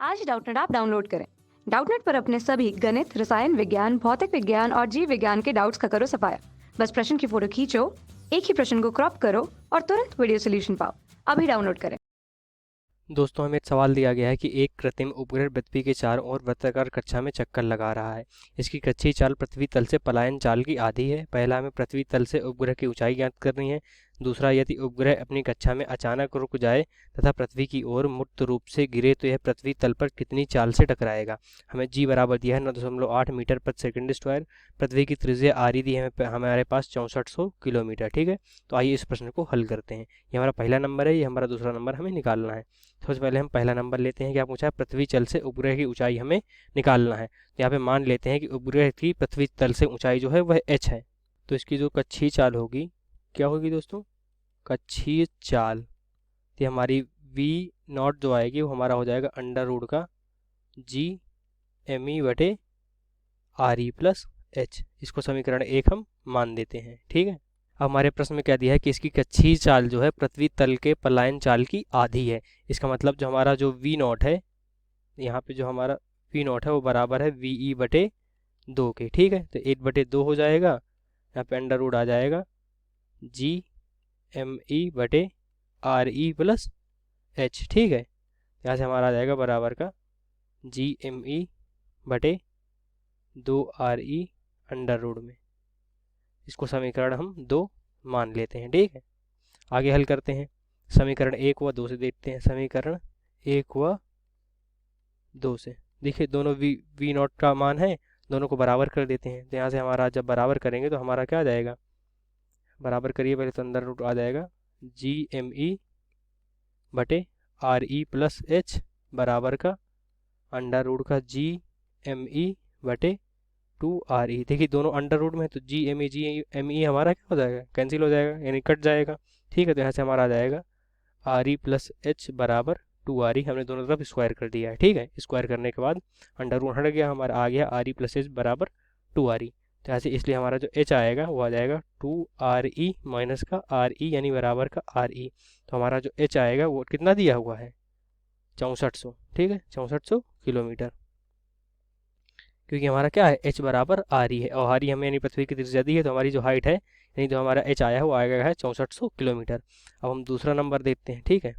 आज Doubtnut app download करें। Doubtnut पर अपने सभी गणित, रसायन विज्ञान, भौतिक विज्ञान और जीव विज्ञान के डाउट्स का करो सफाया। बस प्रश्न की फोटो खींचो, एक ही प्रश्न को क्रॉप करो और तुरंत वीडियो सोल्यूशन पाओ। अभी डाउनलोड करें। दोस्तों, हमें एक सवाल दिया गया है कि एक कृत्रिम उपग्रह पृथ्वी के चारों ओर वृत्ताकार कक्षा में चक्कर लगा रहा है। इसकी कक्षीय चाल पृथ्वी तल से पलायन चाल की आधी है। पहला, हमें पृथ्वी तल से उपग्रह की ऊंचाई ज्ञात करनी है। दूसरा, यदि उपग्रह अपनी कक्षा में अचानक रुक जाए तथा पृथ्वी की ओर मुक्त रूप से गिरे तो यह पृथ्वी तल पर कितनी चाल से टकराएगा। हमें जी बराबर दिया है 9.8 मीटर प्रति सेकंड स्क्वायर। पृथ्वी की त्रिज्या आरी दी है हमारे पास 6400 किलोमीटर। ठीक है, तो आइए इस प्रश्न को हल करते हैं। ये हमारा पहला नंबर है, ये हमारा दूसरा नंबर हमें निकालना है। सबसे पहले हम पहला नंबर लेते हैं। क्या पूछा है? पृथ्वी तल से उपग्रह की ऊंचाई हमें निकालना है। यहाँ पे मान लेते हैं कि उपग्रह की पृथ्वी तल से ऊंचाई जो है वह h है। तो इसकी जो कक्षीय चाल होगी, क्या होगी दोस्तों? कक्षीय चाल ये हमारी v0 जो आएगी वो हमारा हो जाएगा अंडर रूट का जी एम ई बटे आर ई प्लस एच। इसको समीकरण 1 हम मान देते हैं। ठीक है, अब हमारे प्रश्न में क्या दिया है कि इसकी कक्षीय चाल जो है पृथ्वी तल के पलायन चाल की आधी है। इसका मतलब जो हमारा जो v0 है, यहाँ पे जो हमारा v0 है वो बराबर है वी ई बटे 2 के। ठीक है, तो 8 बटे 2 हो जाएगा। यहाँ पे अंडर रूट आ जाएगा जी एम ई बटे आर ई प्लस एच। ठीक है, यहाँ से हमारा आ जाएगा बराबर का जी एम ई बटे 2 आर ई अंडर रूट में। इसको समीकरण हम 2 मान लेते हैं। ठीक है, आगे हल करते हैं। समीकरण 1 व 2 से देखते हैं। समीकरण 1 व 2 से देखिए, दोनों वी नॉट का मान है, दोनों को बराबर कर देते हैं। तो यहाँ से हमारा जब बराबर करेंगे तो हमारा क्या आ जाएगा? बराबर करिए पहले, तो अंदर रूट आ जाएगा जी एम ई बटे आर ई प्लस एच बराबर का अंडर रूट का जी एम ई बटे 2 आर ई। देखिए दोनों अंडर रूट में, तो जी एम ई हमारा क्या हो जाएगा? कैंसिल हो जाएगा, यानी कट जाएगा। ठीक है, तो यहाँ से हमारा आ जाएगा आर ई प्लस एच बराबर 2 आर ई। हमने दोनों तरफ स्क्वायर कर दिया है। ठीक है, स्क्वायर करने के बाद अंडर रूट हट गया, हमारा आ गया आर ई प्लस एच बराबर 2 आर ई। तो यहाँ से इसलिए हमारा जो एच आएगा वो आ जाएगा 2 आर ई माइनस का आर ई, यानी बराबर का आर ई। तो हमारा जो एच आएगा वो कितना दिया हुआ है? 6400। ठीक है, 6400 किलोमीटर। क्योंकि हमारा क्या है? h बराबर आर ई है, और आर ई हमें यानी पृथ्वी की त्रिज्या दी है, तो हमारी जो हाइट है यानी जो हमारा h आया है वो आएगा है 6400 किलोमीटर। अब हम दूसरा नंबर देखते हैं। ठीक है,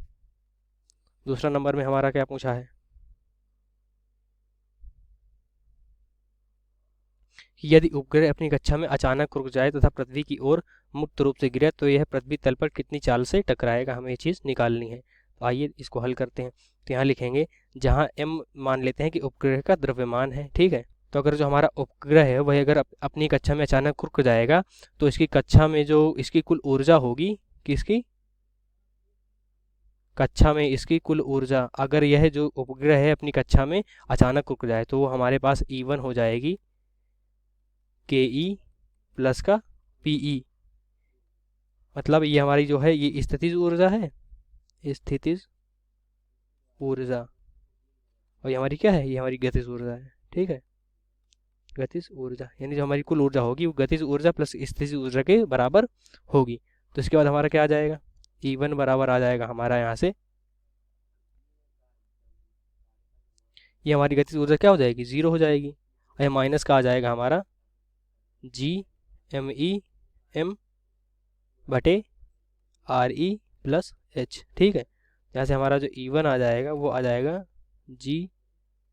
दूसरा नंबर में हमारा क्या पूछा है कि यदि उपग्रह अपनी कक्षा में अचानक रुक जाए तथा पृथ्वी की ओर मुक्त रूप से गिरे तो यह पृथ्वी तल पर कितनी चाल से टकराएगा। हमें ये चीज़ निकालनी है। तो आइए इसको हल करते हैं। तो यहाँ लिखेंगे, जहाँ m मान लेते हैं कि उपग्रह का द्रव्यमान है। ठीक है, तो अगर जो हमारा उपग्रह है वह अगर अपनी कक्षा में अचानक रुक जाएगा तो इसकी कक्षा में जो इसकी कुल ऊर्जा होगी, किसकी कक्षा में इसकी कुल ऊर्जा, अगर यह जो उपग्रह है अपनी कक्षा में अचानक रुक जाए तो वो हमारे पास E1 हो जाएगी के ई प्लस का पी ई। मतलब ये हमारी जो है ये स्थितिज ऊर्जा है, स्थितिज ऊर्जा, और ये हमारी क्या है? ये हमारी गतिज ऊर्जा है। ठीक है, गतिज ऊर्जा यानी जो हमारी कुल ऊर्जा होगी वो गतिज ऊर्जा प्लस स्थितिज ऊर्जा के बराबर होगी। तो इसके बाद हमारा क्या आ जाएगा? E1 बराबर आ जाएगा हमारा यहाँ से, ये हमारी गतिज ऊर्जा क्या हो जाएगी? 0 हो जाएगी, और ये माइनस का आ जाएगा हमारा जी एम ई एम बटे आर ई प्लस एच। ठीक है, यहाँ से हमारा जो E1 आ जाएगा वो आ जाएगा जी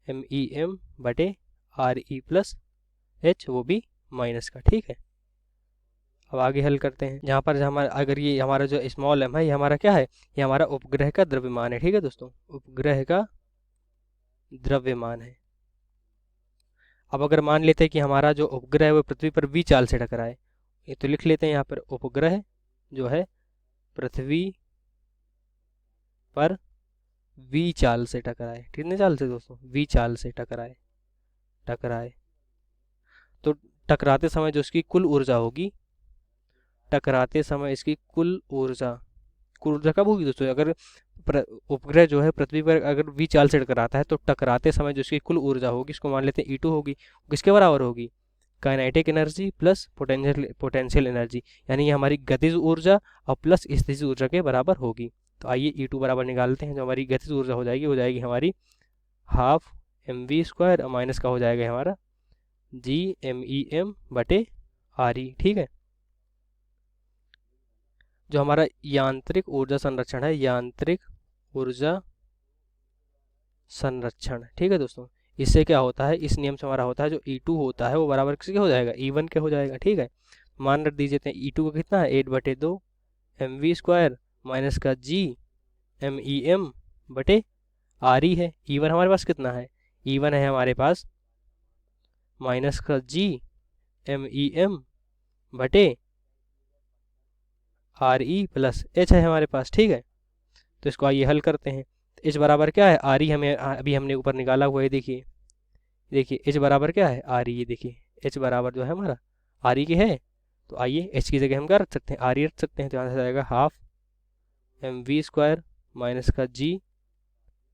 एम ई एम बटे आर ई प्लस एच, वो भी माइनस का। ठीक है, अब आगे हल करते हैं। जहाँ पर हमारा अगर ये हमारा जो स्मॉल एम है ये हमारा क्या है? ये हमारा उपग्रह का द्रव्यमान है। ठीक है दोस्तों, उपग्रह का द्रव्यमान है। अब अगर मान लेते हैं कि हमारा जो उपग्रह है वो पृथ्वी पर v चाल से टकराए, ये तो लिख लेते हैं यहाँ पर उपग्रह जो है पृथ्वी पर v चाल से टकराए। कितने चाल से दोस्तों? v चाल से टकराए तो टकराते समय जो इसकी कुल ऊर्जा होगी, टकराते समय इसकी कुल ऊर्जा कब होगी दोस्तों? अगर उपग्रह जो है पृथ्वी पर अगर v चाल से टकराता है तो टकराते समय जो इसकी कुल ऊर्जा होगी, इसको मान लेते हैं E2 होगी। किसके बराबर होगी? Kinetic energy plus potential energy, यानी ये हमारी गतिज ऊर्जा और प्लस स्थितिज ऊर्जा के बराबर होगी। तो आइए E2 बराबर निकालते हैं। जो हमारी गतिज ऊर्जा हो जाएगी हमारी हाफ एम वी स्क्वायर और माइनस का हो जाएगा हमारा जी एम ई एम बटे आर ई। ठीक है, जो हमारा यांत्रिक ऊर्जा संरक्षण है, यांत्रिक ऊर्जा संरक्षण, ठीक है दोस्तों, इससे क्या होता है, इस नियम से हमारा होता है जो E2 होता है वो बराबर किसके हो जाएगा, E1 के हो जाएगा। ठीक है, मान रख दीजिए E2 का कितना है 8/2 एम वी स्क्वायर माइनस का जी एम ई एम बटे आर ई है। E1 हमारे पास कितना है, E1 है हमारे पास माइनस का जी एम ई एम बटे आर ई प्लस एच है हमारे पास। ठीक है, तो इसको आइए हल करते हैं। एच बराबर क्या है, आर ई हमें अभी हमने ऊपर निकाला हुआ है, देखिए देखिए एच बराबर क्या है आर ई, ये देखिए एच बराबर जो है हमारा आर ई के है, तो आइए एच की जगह हम क्या रख सकते हैं, आर ई रख सकते हैं। तो यहाँ से जाएगा half m v square minus का G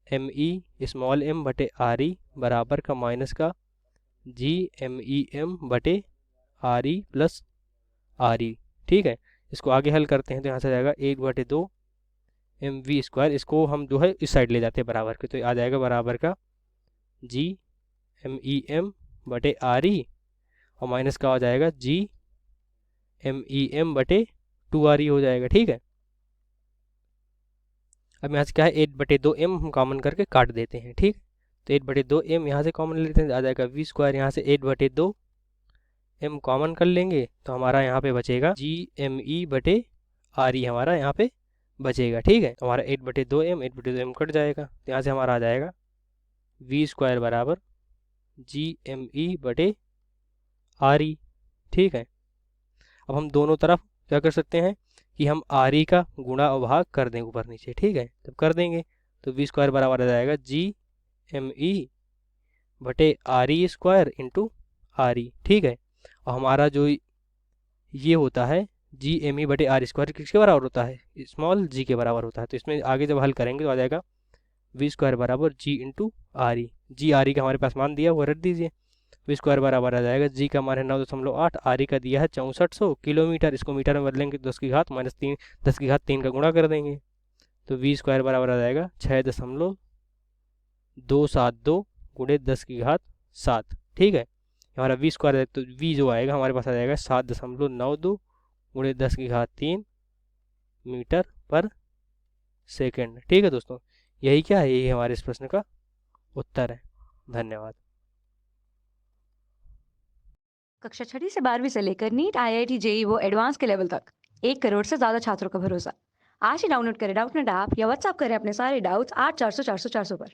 M e small m बटे आर ई बराबर का माइनस का जी एम ई एम बटे R e plus R e. ठीक है, इसको आगे हल करते हैं तो यहाँ से जाएगा 8/2 एम वी स्क्वायर, इसको हम जो है इस साइड ले जाते हैं बराबर के, तो आ जाएगा बराबर का जी एम ई एम बटे आर ई और माइनस का हो जाएगा जी एम ई एम बटे 2 आर ई हो जाएगा। ठीक है, अब यहाँ से क्या है 8/2 एम हम कॉमन करके काट देते हैं। ठीक, तो 8/2 एम यहाँ से कॉमन लेते हैं, आ जाएगा वी स्क्वायर, यहाँ से 8/2 एम कॉमन कर लेंगे तो हमारा यहाँ पे बचेगा जी एम ई बटे आर ई हमारा यहाँ पे बचेगा। ठीक है, तो हमारा 8/2 एम 8/2 एम कट जाएगा, तो यहाँ से हमारा आ जाएगा वी स्क्वायर बराबर जी एम ई बटे आर ई। ठीक है, अब हम दोनों तरफ क्या कर सकते हैं कि हम आर ई का गुणा और भाग कर दें ऊपर नीचे। ठीक है, तब कर देंगे तो वी स्क्वायर बराबर आ जाएगा जी एम ई बटे R E square into are e. ठीक है, और हमारा जो ये होता है जी एम ई बटे आर स्क्वायर किसके बराबर होता है, स्मॉल जी के बराबर होता है, तो इसमें आगे जब हल करेंगे तो आ जाएगा वी स्क्वायर बराबर जी इंटू आर ई। जी आर ई का हमारे पास मान दिया वो रख दीजिए, वी स्क्वायर बराबर आ जाएगा जी का मान है 9.8, आर ई का दिया है 6400 किलोमीटर, इसको मीटर में बदलेंगे 10 की घात 3 का गुणा कर देंगे, तो वी स्क्वायर बराबर आ जाएगा 6.272 गुणे 10 की घात 7। ठीक है, हमारा वी स्क्वायर तो वी जो आएगा हमारे पास आ जाएगा 7.92 गुणे 10 की घात 3 मीटर पर सेकेंड। ठीक है दोस्तों, यही क्या है, यही हमारे इस प्रश्न का उत्तर है। धन्यवाद। कक्षा 6वीं से 12वीं से लेकर नीट, IIT, JEE वो एडवांस के लेवल तक 1 करोड़ से ज्यादा छात्रों का भरोसा। आज ही डाउनलोड करें डाउटनेट ऐप या व्हाट्सएप करें अपने सारे डाउट्स 8400 400 400 पर।